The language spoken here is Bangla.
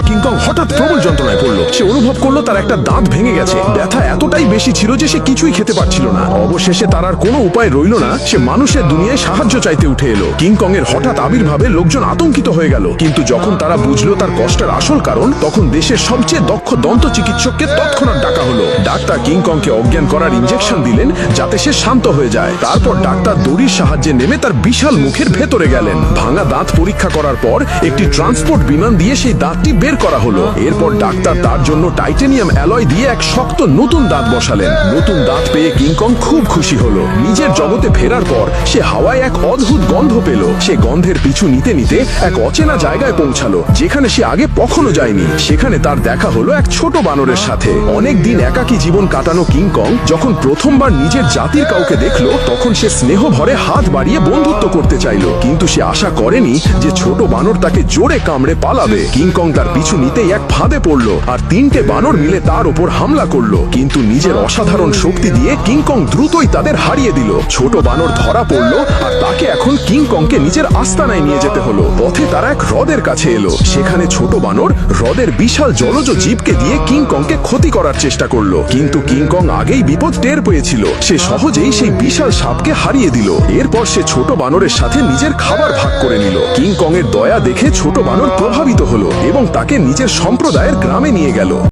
কিংকং হঠাৎ প্রবল যন্ত্রণায় পড়ল। সে অনুভব করলো তার একটা দাঁত ভেঙে গেছে। ব্যথা এতটাই বেশি ছিল যে সে কিছুই খেতে পারছিল না। অবশেষে তার আর কোনো উপায় রইল না, সে মানুষের দুনিয়ায় সাহায্য চাইতে উঠে এলো। কিংকং এর হঠাৎ আবির্ভাবে লোকজন আতঙ্কিত হয়ে গেল, কিন্তু যখন তারা বুঝলো তার কষ্টের আসল কারণ, তখন দেশের সবচেয়ে দক্ষ দন্ত চিকিৎসককে তৎক্ষণাৎ ডাকা হলো। ডাক্তার কিংকংকে অজ্ঞান করার ইনজেকশন দিলেন যাতে সে শান্ত হয়ে যায়। তারপর ডাক্তার দড়ির সাহায্যে নেমে তার বিশাল মুখের ভেতরে গেলেন। ভাঙা দাঁত পরীক্ষা করার পর একটি ট্রান্সপোর্ট বিমান দিয়ে সেই দাঁতটি বের করা হলো। এরপর ডাক্তার তার জন্য টাইটেনিয়াম অ্যালয় দিয়ে এক শক্ত নতুন দাঁত বসালেন। নতুন দাঁত পেয়ে কিংকং খুব খুশি হলো। নিজের জগতে ফেরার পর সে হাওয়ায় এক অদ্ভুত গন্ধ পেল। সে গন্ধের পিছু নিতে নিতে এক অচেনা জায়গায় পৌঁছালো, যেখানে সে আগে কখনো যায়নি। সেখানে তার দেখা হলো এক ছোট বানরের সাথে। অনেক দিন একাকী জীবন কাটানো কিংকং যখন প্রথমবার নিজের জাতির কাউকে দেখলো, তখন সে স্নেহ ভরে হাত বাড়িয়ে বন্ধুত্ব করতে চাইল। কিন্তু সে আশা করেনি যে ছোট বানর তাকে জোরে কামড়ে পালাবে। কিংকং তার পিছু নিতেই এক ফাঁদে পড়লো, আর 3টে বানর মিলে তার উপর হামলা করলো। কিন্তু নিজের অসাধারণ শক্তি দিয়ে কিংকং দ্রুতই তাদের হারিয়ে দিল। ছোট বানর ধরা পড়লো, আর তাকে এখন কিংকংকে নিজের আস্তানায় নিয়ে যেতে হলো। পথে তারা এক হ্রদের কাছে এলো। সেখানে ছোট বানর হ্রদের বিশাল জলজ জীবকে দিয়ে কিংকংকে ক্ষতি করার চেষ্টা করলো, কিন্তু কিংকং আগেই বিপদ টের পেয়েছিল। সে সহজেই সেই বিশাল সাপকে হারিয়ে দিল। এরপর সে ছোট বানরের সাথে নিজের খাবার ভাগ করে নিল। কিংকং এর দয়া দেখে ছোট বানর প্রভাবিত হলো এবং তাকে নিজের সম্প্রদায়ের গ্রামে নিয়ে গেল।